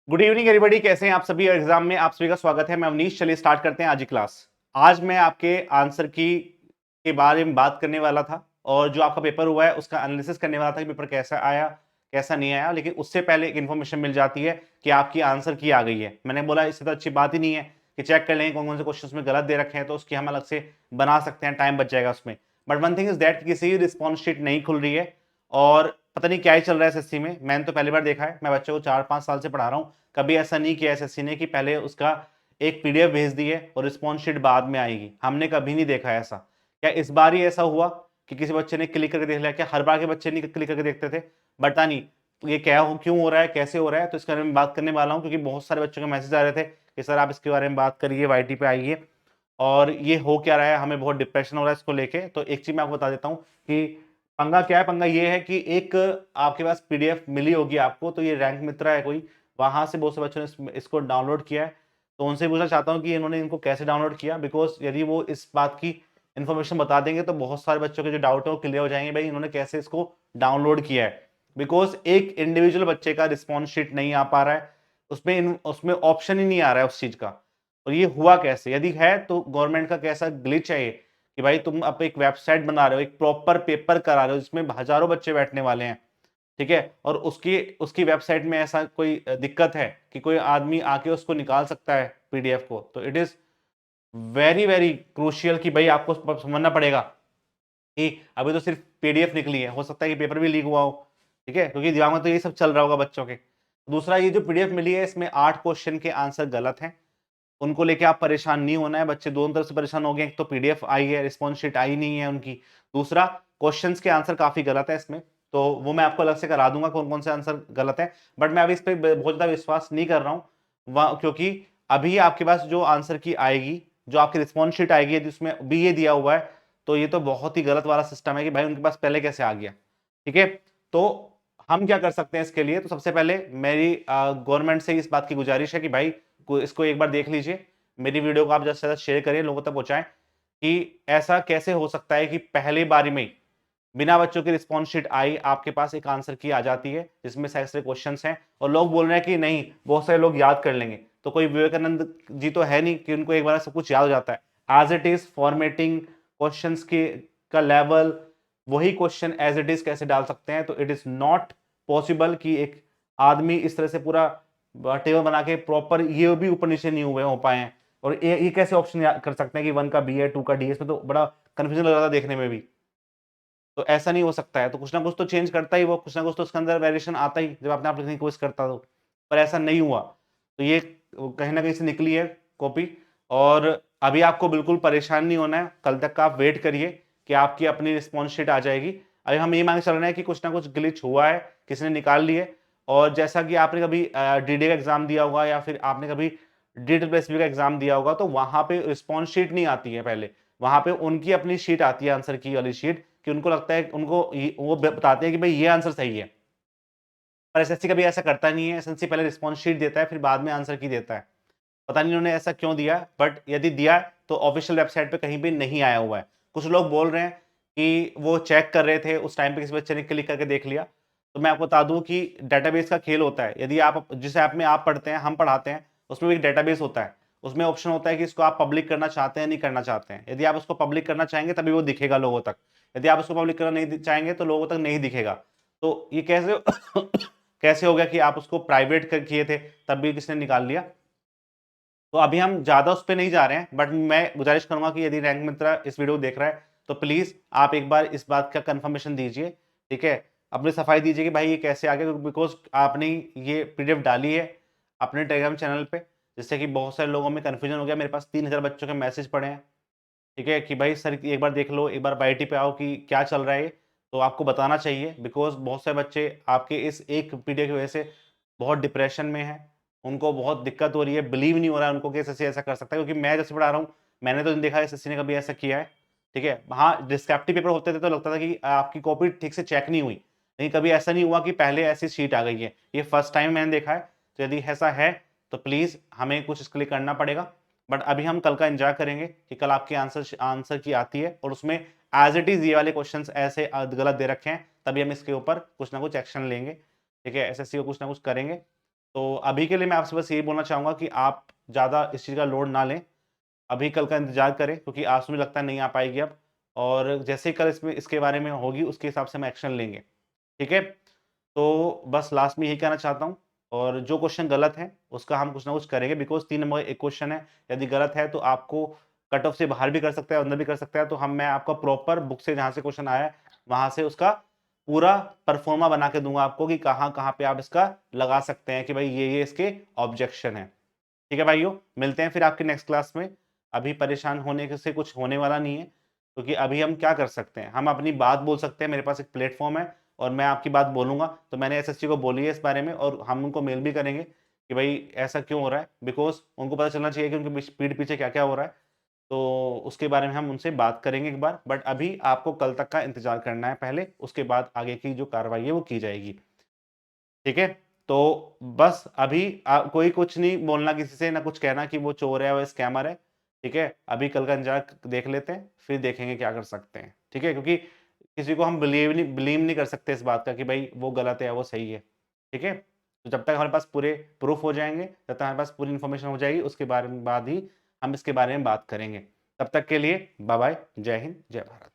Good evening everybody, कैसे हैं आप सभी। एग्जाम में आप सभी का स्वागत है। मैं अवनीश, चलिए स्टार्ट करते हैं आज की क्लास। आज मैं आपके आंसर की के बारे में बात करने वाला था और जो आपका पेपर हुआ है उसका एनालिसिस करने वाला था कि पेपर कैसा आया कैसा नहीं आया। लेकिन उससे पहले एक इन्फॉर्मेशन मिल जाती है कि आपकी आंसर की आ गई है। मैंने बोला इससे तो अच्छी बात ही नहीं है कि चेक कर लेंगे कौन कौन से क्वेश्चन में गलत दे रखे हैं, तो उसकी हम अलग से बना सकते हैं, टाइम बच जाएगा उसमें। But one thing is that किसी रिस्पॉन्स शीट नहीं खुल रही है और पता नहीं क्या ही चल रहा है एसएससी में। मैंने तो पहली बार देखा है, मैं बच्चों को 4-5 साल से पढ़ा रहा हूँ, कभी ऐसा नहीं किया एसएससी ने कि पहले उसका एक पीडीएफ भेज दी है और रिस्पॉन्स शीट बाद में आएगी। हमने कभी नहीं देखा ऐसा। क्या इस बार ही ऐसा हुआ कि किसी बच्चे ने क्लिक करके देख लिया? क्या हर बार के बच्चे नहीं क्लिक करके देखते थे? पता नहीं ये क्या हो, क्यों हो रहा है, कैसे हो रहा है। तो इसके बारे में बात करने वाला हूँ क्योंकि बहुत सारे बच्चों के मैसेज आ रहे थे कि सर आप इसके बारे में बात करिए, वाईटी पे आइए। और ये हो क्या रहा है, हमें बहुत डिप्रेशन हो रहा है इसको लेके। तो एक चीज मैं आपको बता देता हूँ कि पंगा क्या है। पंगा ये है कि एक आपके पास पीडीएफ मिली होगी आपको, तो ये रैंक मित्रा है कोई, वहां से बहुत से बच्चों ने इसको डाउनलोड किया है। तो उनसे पूछना चाहता हूँ कि इन्होंने इनको कैसे डाउनलोड किया, बिकॉज यदि वो इस बात की इन्फॉर्मेशन बता देंगे तो बहुत सारे बच्चों के जो डाउट है वो क्लियर हो जाएंगे, भाई इन्होंने कैसे इसको डाउनलोड किया है। बिकॉज एक इंडिविजुअल बच्चे का रिस्पॉन्स शीट नहीं आ पा रहा है, उसमें ऑप्शन ही नहीं आ रहा है उस चीज का। और ये हुआ कैसे? यदि है तो गवर्नमेंट का कैसा ग्लिच है ये कि भाई तुम अब एक वेबसाइट बना रहे हो, एक प्रॉपर पेपर करा रहे हो जिसमें हजारों बच्चे बैठने वाले हैं, ठीक है, और उसकी उसकी वेबसाइट में ऐसा कोई दिक्कत है कि कोई आदमी आके उसको निकाल सकता है पीडीएफ को। तो it is very very crucial कि भाई आपको समझना पड़ेगा कि अभी तो सिर्फ पीडीएफ निकली है, हो सकता है कि पेपर भी लीक हुआ हो, ठीक है, क्योंकि दिमाग में तो ये सब चल रहा होगा बच्चों के। दूसरा, ये जो पीडीएफ मिली है इसमें 8 क्वेश्चन के आंसर गलत हैं। उनको लेके आप परेशान नहीं होना है, बच्चे दोनों तरफ से परेशान हो गए। एक तो पीडीएफ आई है, रिस्पॉन्स शीट आई नहीं है उनकी। दूसरा, क्वेश्चंस के आंसर काफी गलत है इसमें, तो वो मैं आपको अलग से करा दूंगा कौन कौन से आंसर गलत है। बट मैं अभी इस पर बहुत ज्यादा विश्वास नहीं कर रहा हूँ क्योंकि अभी आपके पास जो आंसर की आएगी, जो आपकी रिस्पॉन्स शीट आएगी, यदि उसमें भी ये दिया हुआ है तो ये तो बहुत ही गलत वाला सिस्टम है कि भाई उनके पास पहले कैसे आ गया। ठीक है, तो हम क्या कर सकते हैं इसके लिए? तो सबसे पहले मेरी गवर्नमेंट से इस बात की गुजारिश है कि भाई इसको एक बार देख लीजिए, मेरी वीडियो को आप ज्यादा से ज्यादा शेयर करिए, लोगों तक पहुंचाएं कि ऐसा कैसे हो सकता है कि पहली बारी में ही बिना बच्चों की रिस्पॉन्स शीट आई आपके पास एक आंसर की आ जाती है जिसमें सारे सारे क्वेश्चंस हैं और लोग बोल रहे हैं कि नहीं बहुत सारे लोग याद कर लेंगे। तो कोई विवेकानंद जी तो है नहीं कि उनको एक बार सब कुछ याद हो जाता है। As it is formatting questions के का लेवल, वही क्वेश्चन एज इट इज कैसे डाल सकते हैं? तो इट इज नॉट पॉसिबल कि एक आदमी इस तरह से पूरा टेबल बना के प्रॉपर ये भी ऊपर नीचे नहीं हुए हो पाए हैं। और ये कैसे ऑप्शन कर सकते हैं कि 1 का बी है, 2 का डी है? इसमें तो बड़ा कंफ्यूजन लग रहा था देखने में भी। तो ऐसा नहीं हो सकता है, तो कुछ ना कुछ तो चेंज करता ही वो, कुछ ना कुछ तो उसके अंदर वेरिएशन आता ही जब अपने आप लिखने की कोशिश करता तो। पर ऐसा नहीं हुआ, तो ये कहीं ना कहीं से निकली है कॉपी। और अभी आपको बिल्कुल परेशान नहीं होना है, कल तक का आप वेट करिए कि आपकी अपनी रिस्पॉन्स शीट आ जाएगी। अभी हम ये मान के चल रहे हैं कि कुछ ना कुछ ग्लिच हुआ है, किसी ने निकाल लिए। और जैसा कि आपने कभी डीडी का एग्जाम दिया होगा या फिर आपने कभी DSSB का एग्जाम दिया होगा, तो वहां पे रिस्पॉन्स शीट नहीं आती है पहले, वहां पे उनकी अपनी शीट आती है, आंसर की वाली शीट, कि उनको लगता है उनको वो बताते हैं कि भाई ये आंसर सही है। पर एसएससी कभी ऐसा करता नहीं है, एसएससी पहले रिस्पॉन्स शीट देता है फिर बाद में आंसर की देता है। पता नहीं उन्होंने ऐसा क्यों दिया, बट यदि दिया तो ऑफिशियल वेबसाइट पे कहीं भी नहीं आया हुआ है। कुछ लोग बोल रहे हैं कि वो चेक कर रहे थे उस टाइम पे, किसी बच्चे ने क्लिक करके देख लिया। तो मैं आपको बता दूं कि डेटाबेस का खेल होता है। यदि आप जिस ऐप में आप पढ़ते हैं, हम पढ़ाते हैं, उसमें भी एक डेटाबेस होता है। उसमें ऑप्शन होता है कि इसको आप पब्लिक करना चाहते हैं नहीं करना चाहते हैं। यदि आप उसको पब्लिक करना चाहेंगे तभी वो दिखेगा लोगों तक, यदि आप उसको पब्लिक करना नहीं चाहेंगे तो लोगों तक नहीं दिखेगा। तो ये कैसे कैसे हो गया कि आप उसको प्राइवेट कर किए थे तब भी किसने निकाल लिया? तो अभी हम ज्यादा उस पर नहीं जा रहे हैं, बट मैं गुजारिश करूंगा कि यदि रैंक मित्र इस वीडियो को देख रहा है तो प्लीज आप एक बार इस बात का कंफर्मेशन दीजिए, ठीक है, अपनी सफाई दीजिए कि भाई ये कैसे आ गया। बिकॉज आपने ये पीडीएफ डाली है अपने टेलीग्राम चैनल पे, जिससे कि बहुत सारे लोगों में कंफ्यूजन हो गया। मेरे पास 3000 बच्चों के मैसेज पड़े हैं, ठीक है, कि भाई सर एक बार देख लो, एक बार वाईटी पे आओ कि क्या चल रहा है ये। तो आपको बताना चाहिए, बिकॉज बहुत सारे बच्चे आपके इस एक पीडीएफ की वजह से बहुत डिप्रेशन में है, उनको बहुत दिक्कत हो रही है, बिलीव नहीं हो रहा है उनको कि एसएससी ऐसा कर सकता है। क्योंकि मैं जैसे पढ़ा रहा हूँ, मैंने तो नहीं देखा एसएससी ने कभी ऐसा किया है, ठीक है। हाँ, डिस्क्रिप्टिव पेपर होते थे तो लगता था कि आपकी कॉपी ठीक से चेक नहीं हुई, लेकिन कभी ऐसा नहीं हुआ कि पहले ऐसी शीट आ गई है। ये फर्स्ट टाइम मैंने देखा है। तो यदि ऐसा है तो प्लीज हमें कुछ इसके लिए करना पड़ेगा। बट अभी हम कल का एंजॉय करेंगे कि कल आपकी आंसर आंसर की आती है और उसमें एज इट इज ये वाले क्वेश्चंस ऐसे गलत दे रखे हैं, तभी हम इसके ऊपर कुछ ना कुछ एक्शन लेंगे, ठीक है, एसएससी को कुछ ना कुछ करेंगे। तो अभी के लिए मैं आपसे बस यही बोलना चाहूँगा कि आप ज़्यादा इस चीज़ का लोड ना लें। अभी कल का इंतज़ार करें क्योंकि आज तो मुझे लगता है नहीं आ पाएगी अब, और जैसे ही कल इसमें इसके बारे में होगी उसके हिसाब से हम एक्शन लेंगे। ठीक है? तो बस लास्ट में यही कहना चाहता हूँ, और जो क्वेश्चन गलत है उसका हम कुछ ना कुछ करेंगे, बिकॉज़ 3 नंबर एक क्वेश्चन है, यदि गलत है तो आपको कट ऑफ से बाहर भी कर सकता है, अंदर भी कर सकता है। तो मैं आपको प्रॉपर बुक से जहाँ से क्वेश्चन आया है, वहाँ से उसका पूरा परफॉर्मा बना के दूँगा आपको कि कहाँ-कहाँ पे आप इसका लगा सकते हैं कि भाई ये इसके ऑब्जेक्शन हैं। ठीक है भाइयों, मिलते हैं फिर आपकी नेक्स्ट क्लास में। अभी परेशान होने के से कुछ होने वाला नहीं है, क्योंकि अभी हम क्या कर सकते हैं, हम अपनी बात बोल सकते हैं, मेरे पास एक प्लेटफ़ॉर्म है और मैं आपकी बात बोलूँगा, तो मैंने एसएससी को बोली है इस बारे में और हम उनको मेल भी करेंगे कि भई ऐसा क्यों हो रहा है? बिकॉज़ उनको पता चलना चाहिए कि उनके पीठ पीछे क्या-क्या हो रहा है। तो उसके बारे में हम उनसे बात करेंगे एक बार, बट अभी आपको कल तक का इंतज़ार करना है पहले, उसके बाद आगे की जो कार्रवाई है वो की जाएगी। ठीक है? तो बस अभी कोई कुछ नहीं बोलना किसी से, ना कुछ कहना कि वो चोर है, वो स्कैमर है। ठीक है? अभी कल का इंतज़ार देख लेते हैं, फिर देखेंगे क्या कर सकते हैं। ठीक है? क्योंकि किसी को हम बिलीव नहीं कर सकते इस बात का कि भई वो गलत है या वो सही है। ठीक है? तो जब तक हमारे पास पूरे प्रूफ हो जाएँगे, जब तक हमारे पास पूरी इन्फॉर्मेशन हो जाएगी, उसके बारे में बाद ही हम इसके बारे में बात करेंगे। तब तक के लिए बाय-बाय, जय हिंद, जय भारत।